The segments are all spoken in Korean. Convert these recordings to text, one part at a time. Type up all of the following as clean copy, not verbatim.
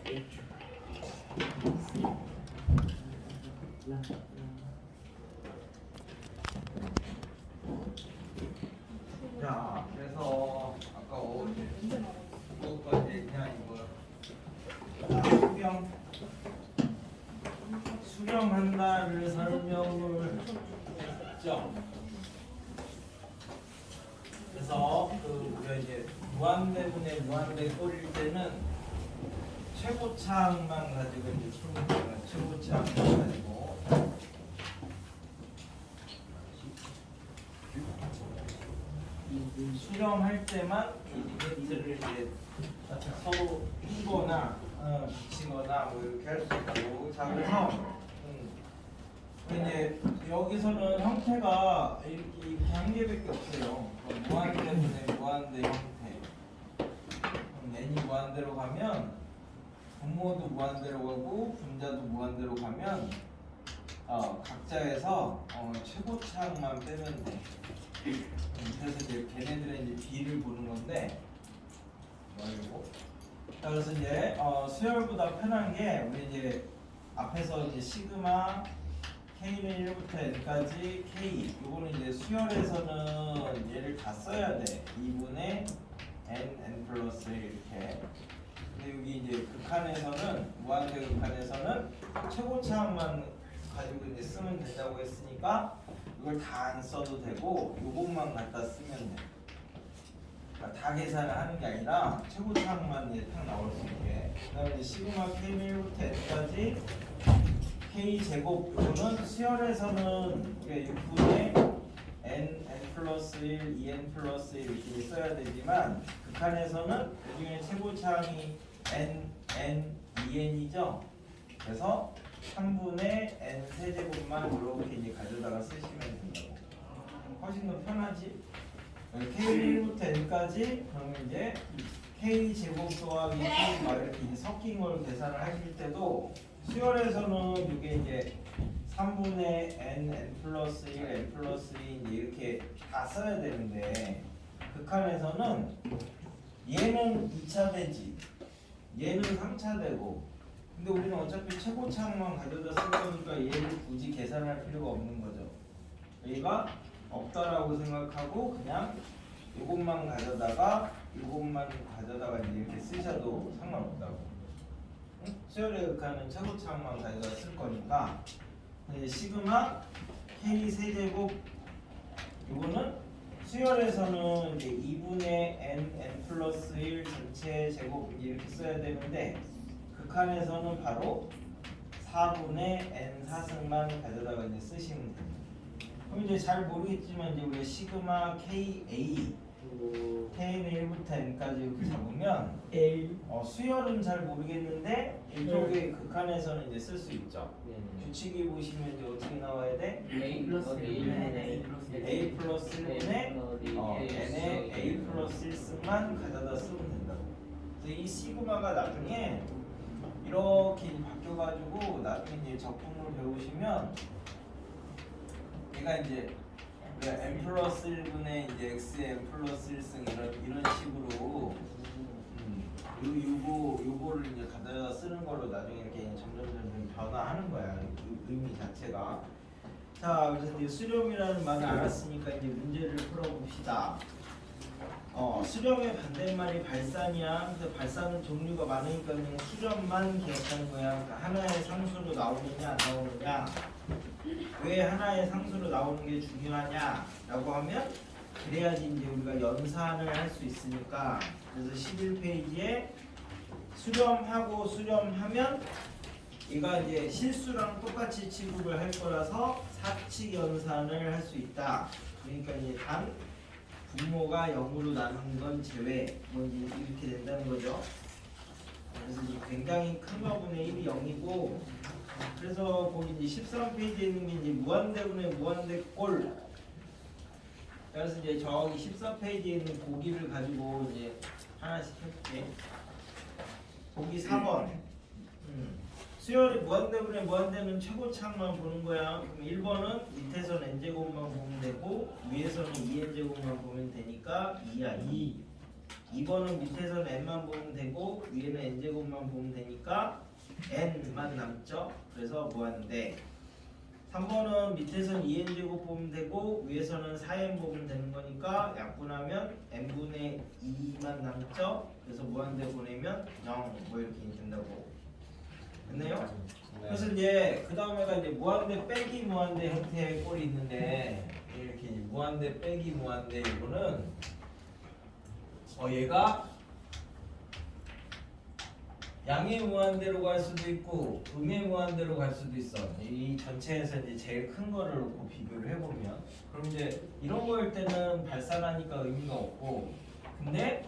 자, 그래서 아까 뭐까지 했냐 이거. 수렴한다를 설명을 했죠. 그래서 우리가 이제 무한대분의 무한대 꼴일 때는 최고차항만 가지고 이제 풀면 되는 최고차항만 가지고 수렴할 때만 이 리미트를 이제 서로 끼거나 붙이거나 뭐 이렇게 할 수 있고. 자, 그래서 이제 여기서는 형태가 이렇게 한 개밖에 없어요. 무한대분의 무한대 형태. n이 무한대로 가면 분모도 무한대로 가고 분자도 무한대로 가면 각자에서 최고차항만 빼면 돼. 그래서 이제 걔네들의 이제 B를 보는 건데 뭐라고? 자, 그래서 이제 수열보다 편한 게 우리 이제 앞에서 이제 시그마 K는 1부터 N까지 K 요거는 이제 수열에서는 얘를 다 써야 돼. 2분의 N 플러스 1 이렇게. 근데 여기 이제 극한에서는 무한대 극한에서는 최고차항만 가지고 이제 쓰면 된다고 했으니까 이걸 다 안 써도 되고 요것만 갖다 쓰면 돼. 그러니까 다 계산을 하는 게 아니라 최고차항만 이제 딱 나올 수 있게. 그다음에 이제 시그마 K는 1부터 N까지 K 제곱 요거는 수열에서는 6분의 N 플러스 1, 2N 플러스 1 이렇게 써야 되지만 극한에서는 그 중에 최고차항이 N, 2N이죠. 그래서 3분의 N 세제곱만 이렇게 이제 가져다가 쓰시면 된다고. 훨씬 더 편하지? K1부터 N까지 그러면 이제 K 제곱 더하기 K 막 이렇게 이제 섞인 걸 계산을 하실 때도 수열에서는 이게 이제 3분의 N 플러스 1, N 플러스 2 이제 이렇게 다 써야 되는데 극한에서는 얘는 2차 되지 얘는 3차 되고 근데 우리는 어차피 최고차항만 가져다 쓸 거니까 얘를 굳이 계산할 필요가 없는 거죠. 얘가 없다라고 생각하고 그냥 이것만 가져다가 이제 이렇게 쓰셔도 상관없다고. 수열의 극한은 최고차항만 가져다 쓸 거니까 이제 시그마 K 세제곱 이거는 수열에서는 이제 2분의 N 플러스 1 전체 제곱 이렇게 써야 되는데 극한에서는 바로 4분의 N 사승만 가져다가 이제 쓰시면 됩니다. 그럼 이제 잘 모르겠지만 이제 우리가 시그마 KA K는 1부터 N까지 이렇게 잡으면 수열은 잘 모르겠는데 이쪽에 극한에서는 이제 쓸 수 있죠. 규칙이 보시면 이제 어떻게 나와야 돼? A 플러스 1분의 N에 A 플러스 1승만 가져다 쓰면 된다고. 그래서 이 시그마가 나중에 이렇게 바뀌어가지고 나중에 이제 적분을 배우시면 얘가 이제 우리가 n 플러스 1분의 이제 x의 n 플러스 1승 이런 식으로 요거를 이제 가져다 쓰는 걸로 나중에 이렇게 점점 변화하는 거야. 의미 자체가. 자, 그래서 이제 수렴이라는 말을 알았으니까 이제 문제를 풀어봅시다. 수렴의 반대말이 발산이야. 근데 발산은 종류가 많으니까 그냥 수렴만 기억하는 거야. 그러니까 하나의 상수로 나오느냐 안 나오느냐. 왜 하나의 상수로 나오는 게 중요하냐라고 하면 그래야지 이제 우리가 연산을 할 수 있으니까. 그래서 11페이지에 수렴하면 얘가 이제 실수랑 똑같이 취급을 할 거라서 사칙 연산을 할 수 있다. 그러니까 이제 단 분모가 0으로 나누는 건 제외 뭐 이제 이렇게 된다는 거죠. 그래서 이제 굉장히 큰 거분의 1이 0이고 그래서 거기 이제 13페이지에 있는 게 이제 무한대분의 무한대꼴. 그래서 이제 저기 14페이지에 있는 보기를 가지고 이제 하나씩 해볼게. 보기 4번. 수열이 무한대분의 무한대는 최고차항만 보는 거야. 그럼 1번은 밑에서는 n제곱만 보면 되고 위에서는 2n제곱만 보면 되니까 2야 2. 2번은 밑에서는 n만 보면 되고 위에는 n제곱만 보면 되니까 n만 남죠. 그래서 무한대. 3번은 밑에서는 2n제곱 보면 되고 위에서는 4n 보면 되는 거니까 약분하면 n분의 2만 남죠. 그래서 무한대 보내면 0 뭐 이렇게 된다고. 됐나요? 그래서 이제 그 다음에가 이제 무한대 빼기 무한대 형태의 꼴이 있는데 이렇게 이제 무한대 빼기 무한대 이거는 얘가 양의 무한대로 갈 수도 있고 음의 무한대로 갈 수도 있어. 이 전체에서 이제 제일 큰 거를 놓고 비교를 해보면 그럼 이제 이런 거일 때는 발산하니까 의미가 없고 근데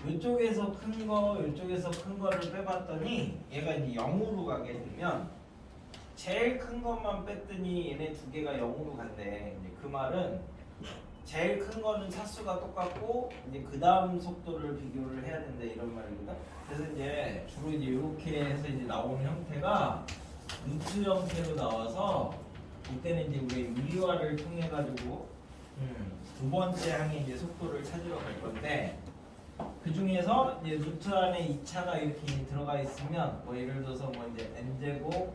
이쪽에서 큰 거, 이쪽에서 큰 거를 빼봤더니 얘가 이제 0으로 가게 되면 제일 큰 것만 뺐더니 얘네 두 개가 0으로 간대. 이제 그 말은 제일 큰 거는 차수가 똑같고 이제 그 다음 속도를 비교를 해야 된다 이런 말이거든. 그래서 이제 주로 이제 이렇게 해서 이제 나오는 형태가 루트 형태로 나와서 그때는 이제 우리 유리화를 통해 가지고 두 번째 항의 이제 속도를 찾으러 갈 건데 그 중에서 이제 루트 안에 2차가 이렇게 들어가 있으면 뭐 예를 들어서 뭐 이제 n제곱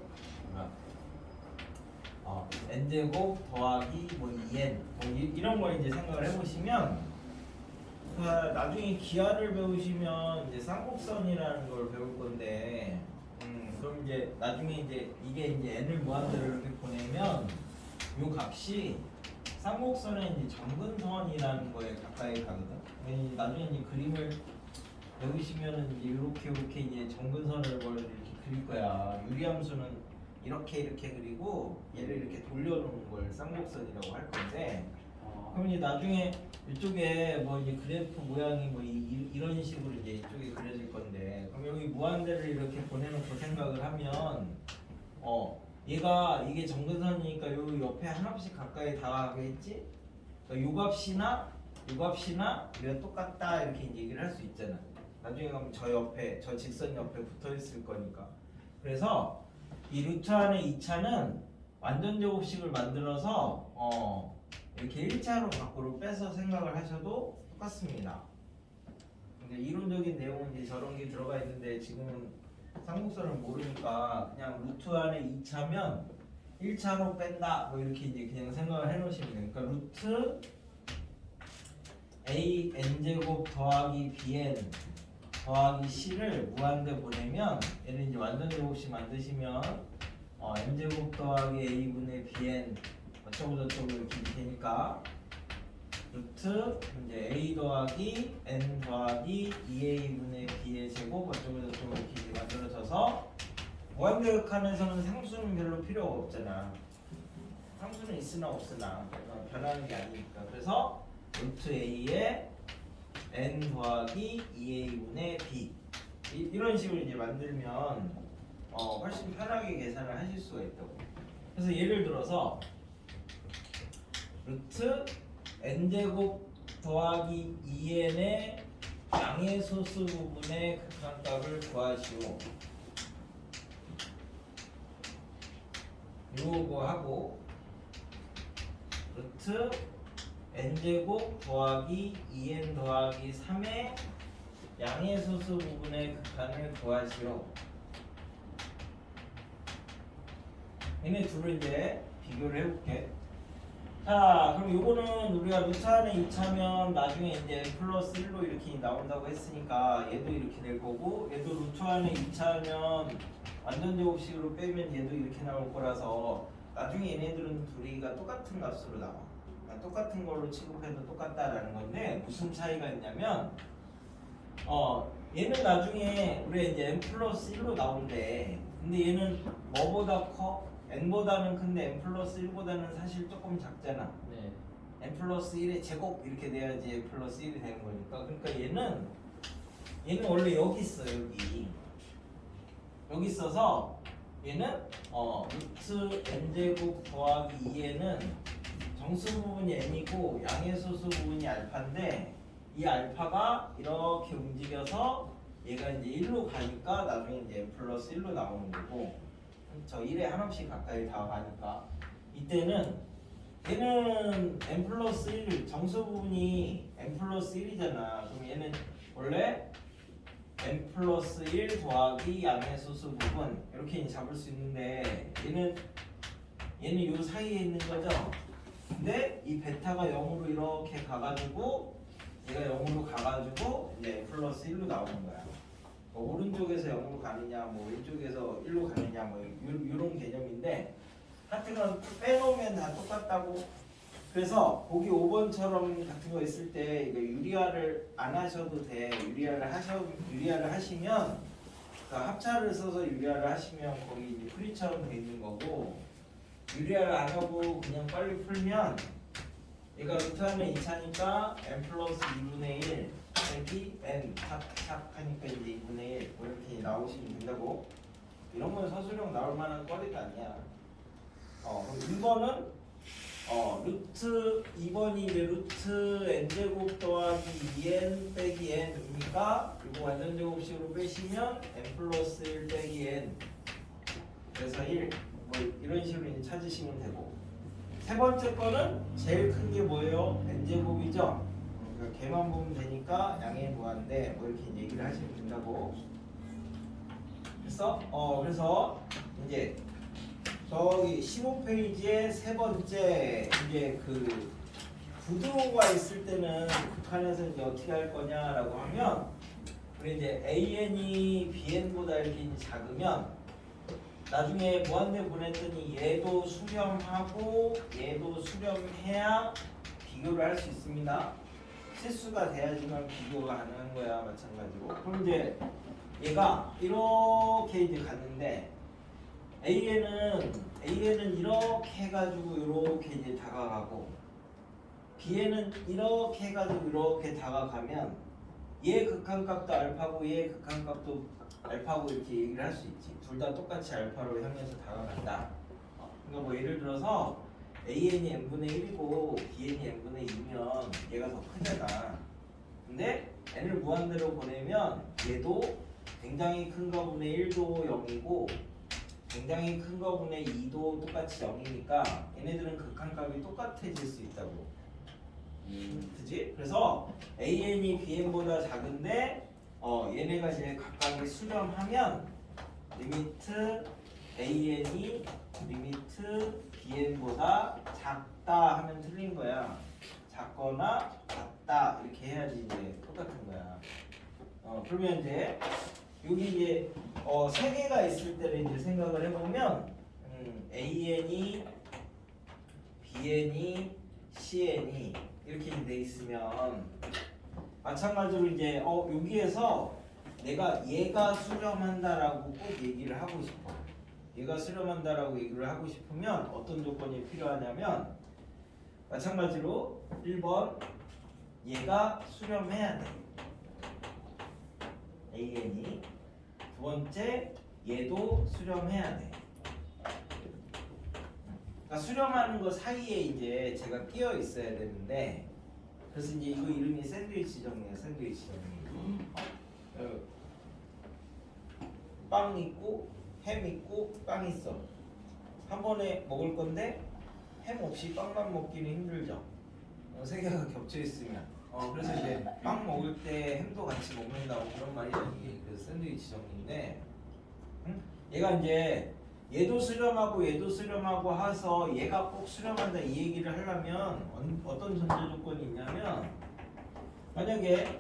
n제곱 더하기 뭐 2n 뭐 이런 걸 이제 생각을 해보시면 나중에 기하를 배우시면 이제 쌍곡선이라는 걸 배울 건데 그럼 이제 나중에 이제 이게 이제 n을 무한대로 이렇게 보내면 요 값이 쌍곡선의 이제 정근선이라는 거에 가까이 가거든. 나중에 이제 그림을 배우시면은 이제 이렇게 이제 정근선을 뭘 이렇게 그릴 거야. 유리함수는 이렇게 그리고 얘를 이렇게 돌려놓는 걸 쌍곡선이라고 할 건데 그럼 이제 나중에 이쪽에 뭐 이제 그래프 모양이 뭐 이런 식으로 이제 이쪽에 그려질 건데 그럼 여기 무한대를 이렇게 보내놓고 생각을 하면 얘가 이게 정근선이니까 요 옆에 하나씩 가까이 다가가겠지? 그러니까 요 값이나 우리가 똑같다 이렇게 이제 얘기를 할 수 있잖아. 나중에 가면 저 옆에 저 직선 옆에 붙어 있을 거니까. 그래서 이 루트 안에 2차는 완전 제곱식을 만들어서 이렇게 1차로 밖으로 빼서 생각을 하셔도 똑같습니다. 근데 이론적인 내용은 이제 저런 게 들어가 있는데 지금은 쌍곡선을 모르니까 그냥 루트 안에 2차면 1차로 뺀다 뭐 이렇게 이제 그냥 생각을 해 놓으시면 돼요. 그러니까 루트 a n제곱 더하기 bn 더하기 c를 무한대 보내면 얘는 이제 완전 제곱식 만드시면 n제곱 더하기 a분의 bn 어쩌고 저쩌고 이렇게 되니까 루트 이제 a 더하기 n 더하기 2a분의 b의 제곱 어쩌고 저쩌고 이렇게 만들어져서 무한대역함에서는 상수는 별로 필요가 없잖아. 상수는 있으나 없으나 변하는 게 아니니까. 그래서 루트 a에 n 더하기 2a분의 b 이런 식으로 이제 만들면 훨씬 편하게 계산을 하실 수가 있다고. 그래서 예를 들어서 루트 n제곱 더하기 2n의 양의 소수 부분의 극한값을 구하시오. 요거 하고 루트 n제곱 더하기 2n 더하기 3의 양의 소수 부분의 극한을 구하시오. 얘네 둘을 이제 비교를 해볼게. 자, 그럼 요거는 우리가 루트 안에 2차면 나중에 이제 n 플러스 1로 이렇게 나온다고 했으니까 얘도 이렇게 될 거고 얘도 루트 안에 2차면 완전 제곱식으로 빼면 얘도 이렇게 나올 거라서 나중에 얘네들은 둘이가 똑같은 값으로 나와. 똑같은 걸로 취급해도 똑같다라는 건데 무슨 차이가 있냐면 얘는 나중에 우리가 이제 n 플러스 1로 나온대. 근데 얘는 뭐보다 커? n보다는 큰데 n 플러스 1보다는 사실 조금 작잖아. 네. n 플러스 1의 제곱 이렇게 돼야지 n 플러스 1이 되는 거니까. 그러니까 얘는 원래 여기 있어. 여기 있어서 얘는 루트 n제곱 더하기 2에는 정수 부분이 n이고 양의 소수 부분이 알파인데 이 알파가 이렇게 움직여서 얘가 이제 1로 가니까 나중에 이제 n 플러스 1로 나오는 거고 저 1에 한없이 가까이 다가가니까 이때는 얘는 n 플러스 1 정수 부분이 n 플러스 1이잖아. 그럼 얘는 원래 n 플러스 1 더하기 양의 소수 부분 이렇게 잡을 수 있는데 얘는 요 사이에 있는 거죠. 근데 이 베타가 0으로 이렇게 가가지고 얘가 0으로 가가지고 이제 n 플러스 1로 나오는 거야. 뭐 오른쪽에서 0으로 가느냐 뭐 왼쪽에서 1로 가느냐 뭐 이런 개념인데 하여튼 빼놓으면 다 똑같다고. 그래서 보기 5번처럼 같은 거 있을 때 이거 유리화를 안 하셔도 돼. 유리화를 하시면 그러니까 합차를 써서 유리화를 하시면 거기 이제 프리처럼 돼 있는 거고, 유리화를 안 하고 그냥 빨리 풀면 얘가 루트하면 2차니까 n 플러스 2분의 1 빼기 n 착 하니까 이제 2분의 1 뭐 이렇게 나오시면 된다고. 이런 건 서술형 나올 만한 거리가 아니야. 그럼 1번은 루트 2번이 이제 루트 n제곱 더하기 2n 빼기 n입니까? 그리고 완전제곱식으로 빼시면 n 플러스 1 빼기 n 그래서 1 뭐 이런 식으로 이제 찾으시면 되고, 세 번째 거는 제일 큰 게 뭐예요? n제곱이죠? 그러니까 걔만 보면 되니까 양의 무한대 뭐 이렇게 얘기를 하시면 된다고. 그래서 이제 저기 15페이지에 세 번째 이제 그 부등호가 있을 때는 극한에서 이제 어떻게 할 거냐라고 하면, 우리 이제 AN이 BN보다 이렇게 작으면 나중에 무한대 보냈더니 얘도 수렴하고 얘도 수렴해야 비교를 할 수 있습니다. 실수가 돼야지만 비교가 가능한 거야 마찬가지로. 그럼 이제 얘가 이렇게 이제 갔는데 A에는 이렇게 해가지고 이렇게 이제 다가가고, B에는 이렇게 해가지고 이렇게 다가가면 얘 극한값도 알파고 얘 극한값도 알파고 이렇게 얘기를 할 수 있지. 둘 다 똑같이 알파로 향해서 다가간다. 그러니까 뭐 예를 들어서 AN이 n분의 1이고 BN이 n분의 2면 얘가 더 크잖아. 근데 n을 무한대로 보내면 얘도 굉장히 큰 거분의 1도 0이고 굉장히 큰 거분의 2도 똑같이 0이니까 얘네들은 극한값이 똑같아질 수 있다고. 그지? 그래서 AN이 BN보다 작은데 얘네가 이제 각각이 수렴하면 리미트 AN이 리미트 BN보다 작다 하면 틀린 거야. 작거나 같다 이렇게 해야지 이제 똑같은 거야. 그러면 이제 여기 이제 세 개가 있을 때를 이제 생각을 해보면 AN이 BN이 CN이 이렇게 돼 있으면 마찬가지로 이제 여기에서 내가 얘가 수렴한다라고 꼭 얘기를 하고 싶어. 얘가 수렴한다라고 얘기를 하고 싶으면 어떤 조건이 필요하냐면, 마찬가지로 1번 얘가 수렴해야 돼. AN이. 두 번째 얘도 수렴해야 돼. 그러니까 수렴하는 거 사이에 이제 제가 끼어 있어야 되는데, 그래서 이제 이거 이름이 샌드위치 정리예요. 샌드위치 정리. 빵 있고 햄 있고 빵 있어. 한 번에 먹을 건데 햄 없이 빵만 먹기는 힘들죠. 세 개가 겹쳐 있으면. 그래서 이제 빵 먹을 때 햄도 같이 먹는다고 그런 말이죠. 이게 그래서 샌드위치 정리인데, 얘가 이제 얘도 수렴하고 얘도 수렴하고 해서 얘가 꼭 수렴한다 이 얘기를 하려면 어떤 전제 조건이 있냐면, 만약에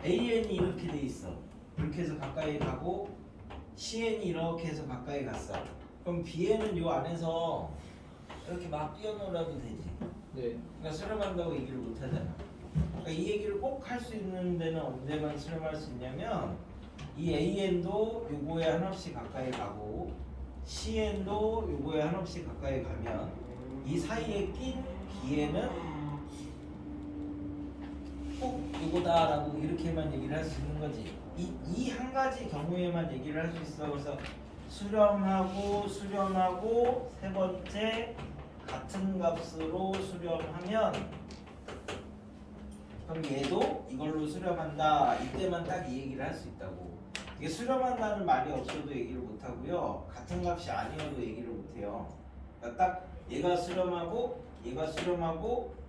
AN이 이렇게 돼 있어. 이렇게 해서 가까이 가고 CN이 이렇게 해서 가까이 갔어. 그럼 BN은 요 안에서 이렇게 막 뛰어놀아도 되지. 네. 그러니까 수렴한다고 얘기를 못 하잖아. 그러니까 이 얘기를 꼭 할 수 있는 데는 언제만 수렴할 수 있냐면, 이 AN도 요거에 한없이 가까이 가고 CN도 요거에 한없이 가까이 가면 이 사이에 낀 BN은 꼭 요거다라고 이렇게만 얘기를 할 수 있는 거지. 이 한 가지 경우에만 얘기를 할 수 있어. 그래서 수렴하고 세 번째 같은 값으로 수렴하면, 그럼 얘도 이걸로 수렴한다. 이때만 딱 이 얘기를 할 수 있다고. 이게 수렴한다는 말이 없어도 얘기를 못 하고요. 같은 값이 아니어도 얘기를 못 해요. 그러니까 딱 얘가 수렴하고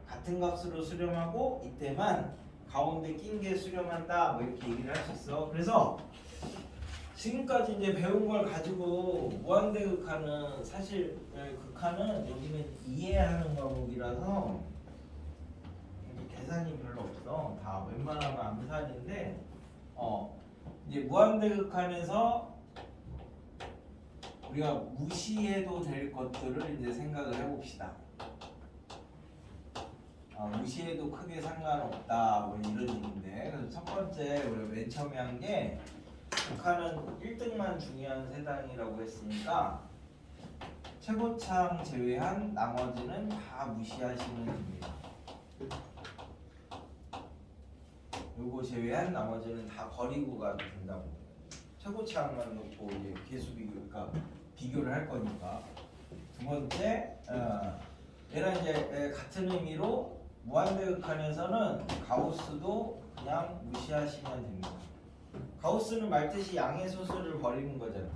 같은 값으로 수렴하고 이때만 가운데 낀 게 수렴한다 뭐 이렇게 얘기를 할 수 있어. 그래서 지금까지 이제 배운 걸 가지고 무한대극하는 사실 극하는 여기는 이해하는 과목이라서 계산이 별로 없어. 다 웬만하면 암산인데 이제 무한대극한에서 우리가 무시해도 될 것들을 이제 생각을 해봅시다. 무시해도 크게 상관없다 뭐 이런 얘기인데, 그래서 첫 번째 우리가 맨 처음에 한 게 극한은 1등만 중요한 세상이라고 했으니까 최고창 제외한 나머지는 다 무시하시면 됩니다. 요거 제외한 나머지는 다 버리고 가도 된다고. 최고창만 놓고 이제 계수 비교, 그러니까 비교를 할 거니까. 두 번째, 얘랑 이제 같은 의미로 무한대극한에서는 가우스도 그냥 무시하시면 됩니다. 가우스는 말뜻이 양의 소수를 버리는 거잖아.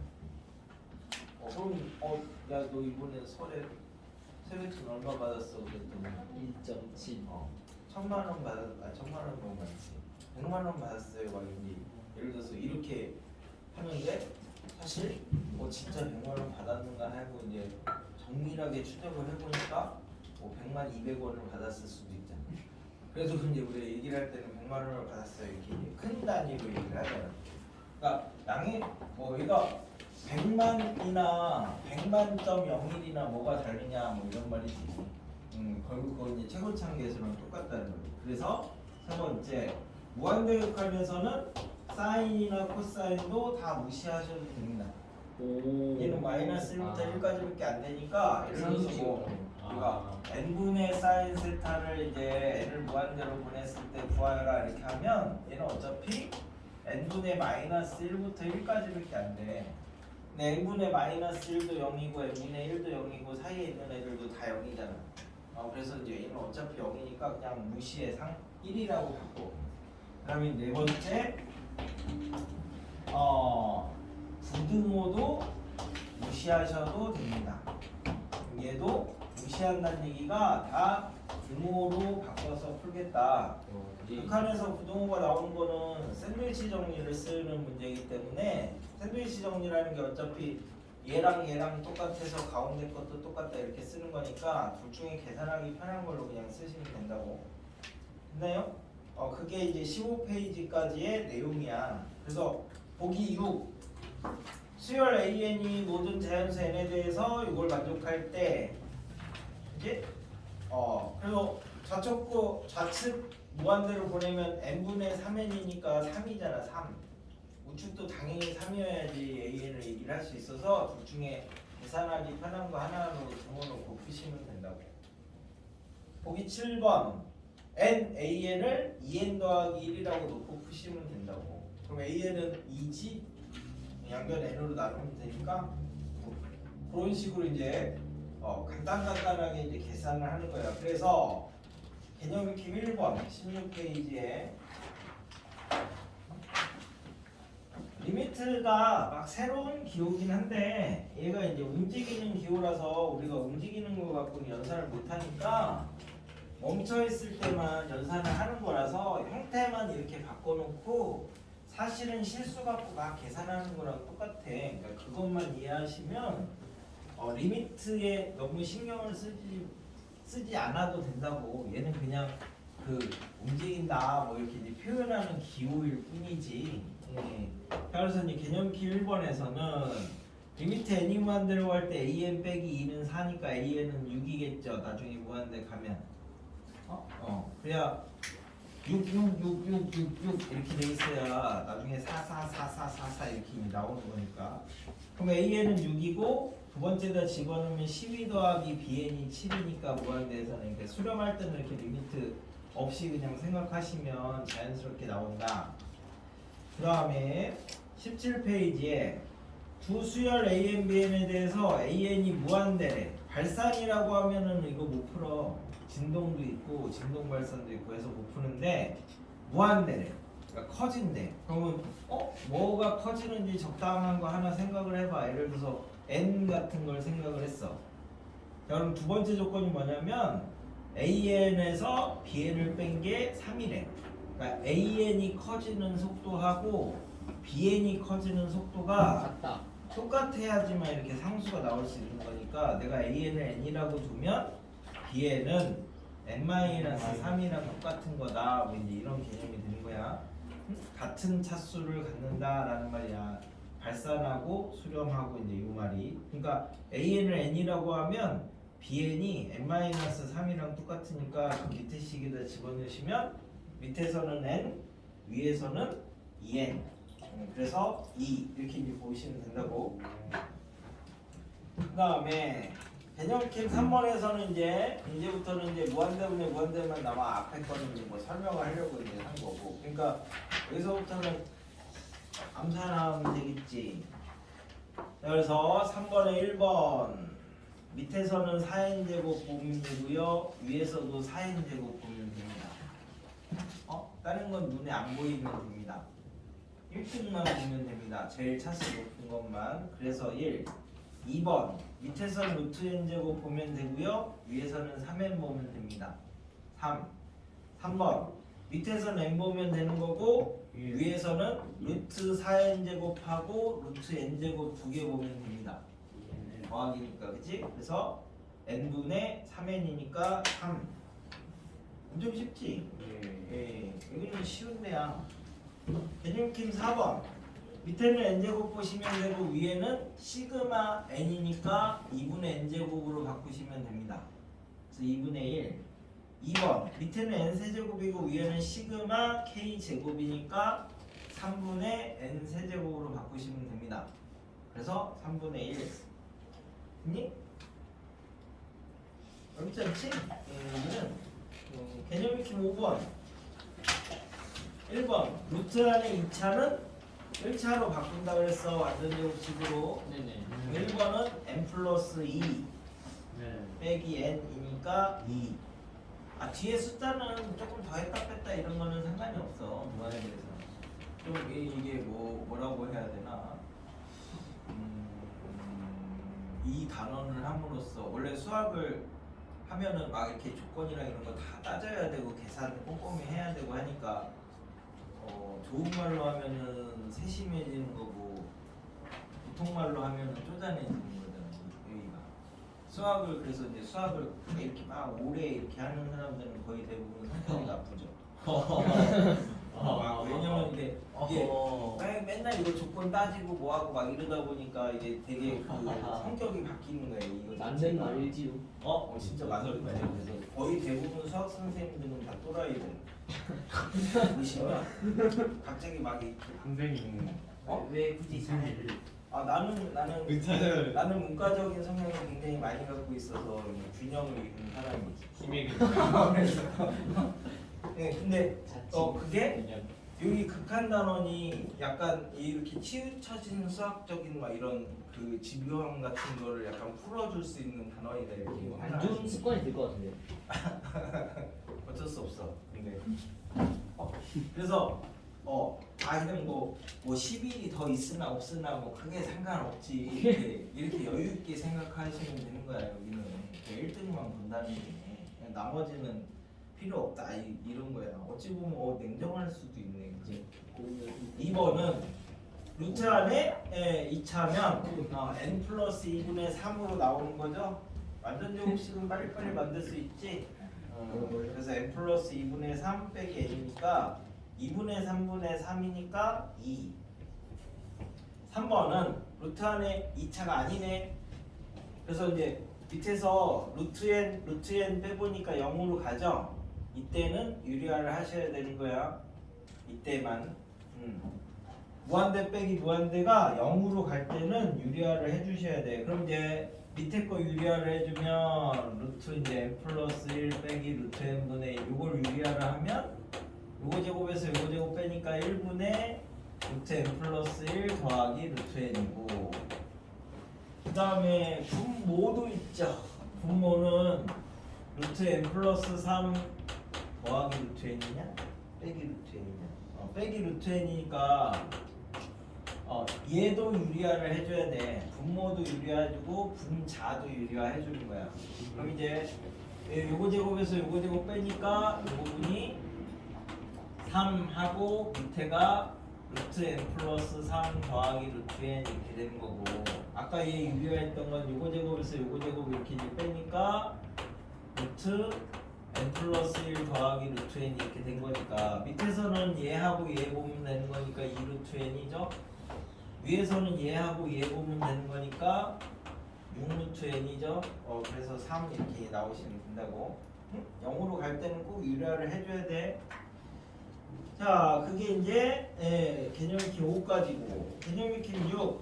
그럼 야 너 이번에 설에 세뱃돈 얼마 받았어? 그랬더니 1.7. 1,000만 원 받았, 1,000만 원 너무 많지. 100만 원 받았어요. 막 이제 예를 들어서 이렇게 하는데 사실 진짜 100만 원 받았는가 하고 이제 정밀하게 추적을 해보니까 100만 200원을 받았을 수도 있잖아. 그래서 이제 우리가 얘기를 할 때는 100만 원을 받았어요 이렇게 이제 큰 단위로 얘기를 하잖아. 그러니까 양이 얘가 100만이나 100만.01이나 뭐가 다르냐 뭐 이런 말이지. 결국 그건 이제 최고창 계수랑 똑같다는 거지. 그래서 세 번째, 무한대극하면서는 사인이나 코사인도 다 무시하셔도 됩니다. 얘는 마이너스 1부터 1까지밖에 안 되니까 예를 들어서 우리가 n분의 사인 세타를 이제 n을 무한대로 보냈을 때 구하여라 이렇게 하면 얘는 어차피 n분의 마이너스 1부터 1까지밖에 안 돼. 근데 n분의 마이너스 1도 0이고 n분의 1도 0이고 사이에 있는 애들도 다 0이잖아. 그래서 이제 얘는 어차피 0이니까 그냥 무시해 1이라고 바꿔. 그다음에 네 번째, 부등호도 무시하셔도 됩니다. 얘도 무시한다는 얘기가 다 등호로 바꿔서 풀겠다. 극한에서 부등호가 나오는 거는 샌드위치 정리를 쓰는 문제이기 때문에 샌드위치 정리라는 게 어차피 얘랑 얘랑 똑같아서 가운데 것도 똑같다 이렇게 쓰는 거니까 둘 중에 계산하기 편한 걸로 그냥 쓰시면 된다고. 됐나요? 그게 이제 15페이지까지의 내용이야. 그래서 보기 6. 수열 AN이 모든 자연수 N에 대해서 이걸 만족할 때 이제 그래서 좌측고 좌측 무한대로 보내면 n분의 3n이니까 3이잖아. 3. 우측도 당연히 3이어야지 AN을 얘기를 할 수 있어서 둘 중에 계산하기 편한 거 하나로 정해놓고 푸시면 된다고. 보기 7번. NAN을 2N 더하기 1이라고 놓고 푸시면 된다고. 그럼 AN은 2지? 양변 N으로 나누면 되니까 그런 식으로 이제 간단하게 이제 계산을 하는 거예요. 그래서 개념익힘 1번 16페이지에 리미트가 막 새로운 기호긴 한데 얘가 이제 움직이는 기호라서 우리가 움직이는 거 갖고는 연산을 못하니까 멈춰 있을 때만 연산을 하는 거라서 형태만 이렇게 바꿔놓고 사실은 실수 갖고 막 계산하는 거랑 똑같아. 그러니까 그것만 이해하시면 리미트에 너무 신경을 쓰지 않아도 된다고. 얘는 그냥 그 움직인다 뭐 이렇게 이제 표현하는 기호일 뿐이지. 그래서 이제 개념키 1번에서는 리미트 n이 무한대로 할 때 an 빼기 2는 4니까 an은 6이겠죠. 나중에 무한대 가면. 그래야 6 이렇게 돼 있어야 나중에 4 이렇게 나오는 거니까. 그럼 AN은 6이고 두 번째다 집어넣으면 12 더하기 BN이 7이니까 무한대에서는 그러니까 수렴할 때는 이렇게 리미트 없이 그냥 생각하시면 자연스럽게 나온다. 그 다음에 17페이지에 두 수열 AN, BN에 대해서 AN이 무한대래. 발산이라고 하면은 이거 못 풀어. 진동도 있고 진동 발산도 있고 해서 못 푸는데 무한대래. 그러니까 커진대. 그러면 뭐가 커지는지 적당한 거 하나 생각을 해봐. 예를 들어서 n 같은 걸 생각을 했어. 자, 그럼 두 번째 조건이 뭐냐면 AN에서 BN을 뺀 게 3이래. 그러니까 AN이 커지는 속도하고 BN이 커지는 속도가 같다. 똑같아야지만 이렇게 상수가 나올 수 있는 거니까 내가 AN을 N이라고 두면 BN은 N-3이랑 똑같은 거다. 뭐 이제 이런 개념이 되는 거야. 같은 차수를 갖는다라는 말이야. 발산하고 수렴하고 이제 이 말이. 그러니까 AN을 N이라고 하면 BN이 N-3이랑 똑같으니까 그 밑에 식에다 집어넣으시면 밑에서는 N, 위에서는 2N. 그래서 2 이렇게 이제 보시면 된다고. 그 다음에 개념킴 3번에서는 이제부터는 이제 무한대분의 무한대만 남아 앞에 거는 이제 뭐 설명을 하려고 이제 한 거고. 그러니까 여기서부터는 암산하면 되겠지. 그래서 3번에 1번 밑에서는 4n 제곱 보면 되고요. 위에서도 4n 제곱 보면 됩니다. 다른 건 눈에 안 보이면 됩니다. 1등만 보면 됩니다. 제일 차수 높은 것만. 그래서 1. 2번 밑에서는 루트 n 제곱 보면 되고요. 위에서는 3n 보면 됩니다. 3번 밑에서는 n 보면 되는 거고 위에서는 루트 4n 제곱하고 루트 n 제곱 두 개 보면 됩니다. 더하기니까 그치? 그래서 n분의 3n이니까 3. 엄청 쉽지? 예. 여기는 쉬운 데야. 개념킴 4번 밑에는 n제곱 보시면 되고 위에는 시그마 n이니까 2분의 n제곱으로 바꾸시면 됩니다. 그래서 2분의 1. 2번 밑에는 n세제곱이고 위에는 시그마 k제곱이니까 3분의 n세제곱으로 바꾸시면 됩니다. 그래서 3분의 1. 됐니? 어렵지 않지? 여기는 개념익힘 5번 1번 루트 안에 2차는 1차로 바꾼다 그랬어. 완전 제곱식으로. 네네. 1번은 n 플러스 2 네. 빼기 n이니까 2. 뒤에 숫자는 조금 더 했다 뺐다 이런 거는 상관이 없어. 무한에 대해서. 좀 이게 뭐라고 해야 되나? 이 단원을 함으로써 원래 수학을 하면은 막 이렇게 조건이랑 이런 거 다 따져야 되고 계산을 꼼꼼히 해야 되고 하니까 좋은 말로 하면은 세심해지는 거고 보통 말로 하면은 쪼잔해지는 거잖아. 여기가 수학을 그래서 이제 수학을 이렇게 막 오래 이렇게 하는 사람들은 거의 대부분 성격이 나쁘죠. 왜냐면 이게 맨날 이거 조건 따지고 뭐하고 막 이러다 보니까 이게 되게 그 성격이 바뀌는 거예요. 이거 맞는 말지요. 진짜 맞는 말이에요. 그래서 거의 대부분 수학 선생님들은 다 또라이들. 보시면 갑자기 막 이렇게 선생님. 왜 굳이 잘해? 나는 문과적인 성향을 굉장히 많이 갖고 있어서 균형을 이루는 사람이지. 힘의 네, 근데 그게 여기 극한 단원이 약간 이렇게 치우쳐진 수학적인 막 이런 그 집요함 같은 거를 약간 풀어줄 수 있는 단원이다 이렇게. 안 좋은 습관이 될 것 같은데. 어쩔 수 없어. 근데 그래서 그냥 뭐 10일이 더 있으나 없으나 뭐 크게 상관없지. 이렇게 여유 있게 생각하시면 되는 거야. 여기는 1등만 본다는 게 그냥 나머지는 필요 없다 이런 거야. 어찌 보면 냉정할 수도 있네. 그치? 2번은 루트 안에 2차면 n 플러스 2분의 3으로 나오는 거죠. 완전 제곱식은 빨리빨리 만들 수 있지. 그래서 n 플러스 2분의 3 빼기 n이니까 2분의 3분의 3이니까 2. 3번은 루트 안에 2차가 아니네. 그래서 이제 밑에서 루트 n 빼보니까 0으로 가죠. 이때는 유리화를 하셔야 되는 거야. 이때만. 무한대 빼기 무한대가 0으로 갈 때는 유리화를 해주셔야 돼. 그럼 이제 밑에 거 유리화를 해주면 루트 이제 n 플러스 1 빼기 루트 n분의 1 이걸 유리화를 하면 요거 제곱에서 요거 제곱 빼니까 1분의 루트 n 플러스 1 더하기 루트 n이고, 그 다음에 분모도 있죠. 분모는 루트 n 플러스 3 더하기 루트 n이냐? 빼기 루트 n이냐? 빼기 루트 n이니까 얘도 유리화를 해줘야 돼. 분모도 유리화해주고 분자도 유리화해주는 거야. 그럼 이제 요거 제곱에서 요거 제곱 빼니까 요 부분이 3하고 밑에가 루트 n 플러스 3 더하기 루트 n 이렇게 되는 거고 아까 얘 유리화했던 건 요거 제곱에서 요거 제곱 이렇게 이제 빼니까 루트 n 플러스 1 더하기 루트 n 이렇게 된 거니까 밑에서는 얘하고 얘 보면 되는 거니까 2 루트 n이죠. 위에서는 얘하고 얘 보면 되는 거니까 6 루트 n이죠. 그래서 3 이렇게 나오시면 된다고. 0으로 갈 때는 꼭 유리화를 해줘야 돼. 자, 그게 이제 개념익힘 5까지고 개념익힘 6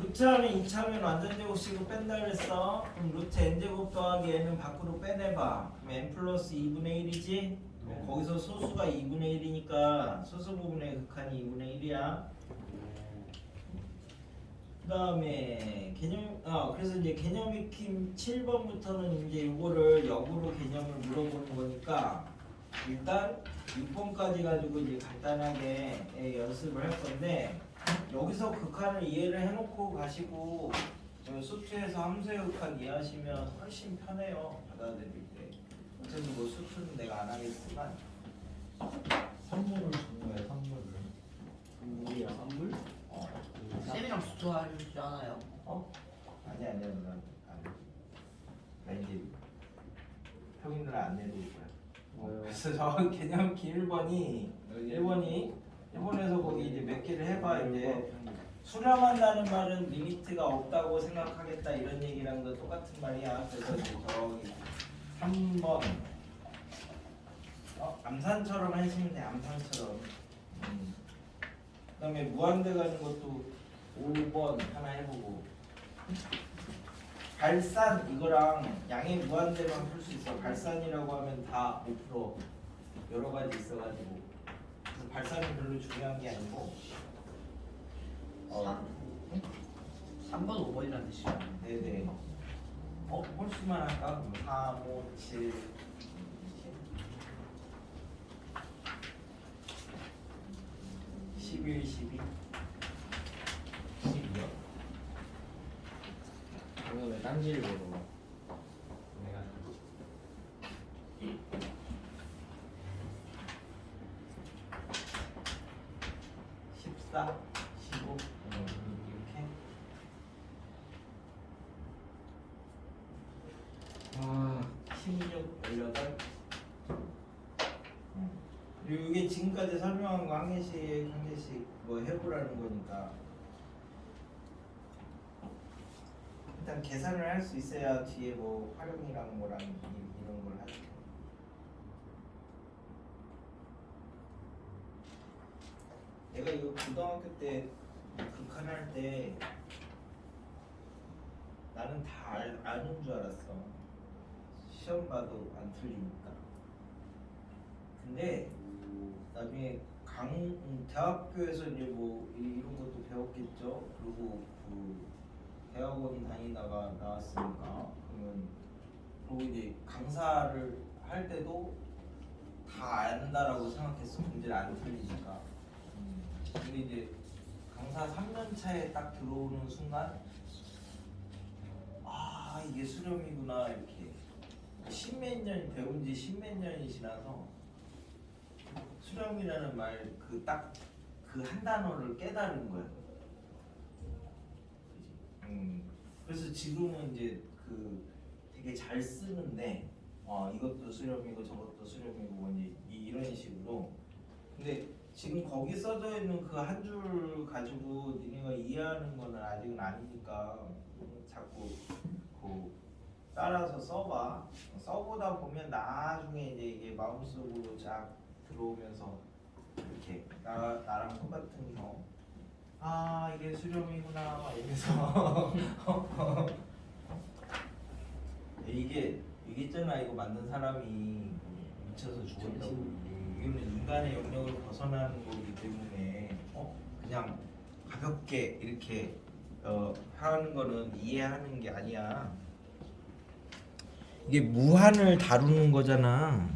루트 안에 2차면 완전제곱식으로 뺀다 그랬어. 그럼 루트 n제곱 더하기 n은 밖으로 빼내봐. 그럼 n 플러스 2분의 1이지? 거기서 소수가 2분의 1이니까 소수 부분의 극한이 2분의 1이야. 그 다음에 그래서 이제 개념익힘 7번부터는 이제 이거를 역으로 개념을 물어보는 거니까 일단 6번까지 가지고 이제 간단하게 연습을 할 건데 여기서 극한을 이해를 해놓고 가시고 수투에서 함수의 극한 이해하시면 훨씬 편해요. 받아들일 때. 어차피 뭐 수투는 내가 안 하겠지만 선물을 준 거예요, 선물을. 물이야 선물? 쌤이랑 수투하지 않아요? 아니야 누나 나 이제 형님들 안 내도 거야. 그래서 저 개념익힘 1번에서 거기 이제 몇 개를 해봐. 이제 수렴한다는 말은 리미트가 없다고 생각하겠다 이런 얘기랑 도 똑같은 말이야. 그래서 이제 저기 3번 암산처럼 하시면 돼. 암산처럼. 그다음에 무한대 가는 것도 5번 하나 해보고 발산 이거랑 양의 무한대만 풀 수 있어. 발산이라고 하면 다 5% 여러 가지 있어가지고 그래서 발산은 별로 중요한 게 아니고 3번 5번이라는 뜻이야. 네네 홀수만 할까? 그럼 4, 5, 7 11, 12 12요? 오늘 왜 딴지를 보러 내가 14, 15 이렇게 아 16, 18 그리고 이게 지금까지 설명한 거 한 개씩 한 개씩 뭐 해보라는 거니까 일단 계산을 할 수 있어야 뒤에 뭐 활용이랑 뭐랑 이런 걸 하죠. 내가 이거 고등학교 때 극한할 때 나는 다 아는 줄 알았어. 시험 봐도 안 틀리니까. 근데 나중에 대학교에서 이제 뭐 이런 것도 배웠겠죠. 그리고 그 대학원 다니다가 나왔으니까 그러면 그리고 이제 강사를 할 때도 다 안다라고 생각했어. 문제를 안 틀리니까. 근데 이제 강사 3년 차에 딱 들어오는 순간 아 이게 수렴이구나 이렇게 십몇 년 배운 지 십몇 년이 지나서 수렴이라는 말 그 딱 그 한 단어를 깨달은 거야. 그래서 지금은 이제 그 되게 잘 쓰는데 이것도 수렴이고 저것도 수렴이고 뭐 이제 이런 식으로. 근데 지금 거기 써져 있는 그 한 줄 가지고 니네가 이해하는 거는 아직은 아니니까 자꾸 그 따라서 써봐. 써보다 보면 나중에 이제 이게 마음속으로 쫙 들어오면서 이렇게 나랑 똑같은 거. 아 이게 수렴이구나 막 이러면서 이게 있잖아. 이거 만든 사람이 미쳐서 죽었다고. 이거는 인간의 영역을 벗어나는 거기 때문에 그냥 가볍게 이렇게 하는 거는 이해하는 게 아니야. 이게 무한을 다루는 거잖아.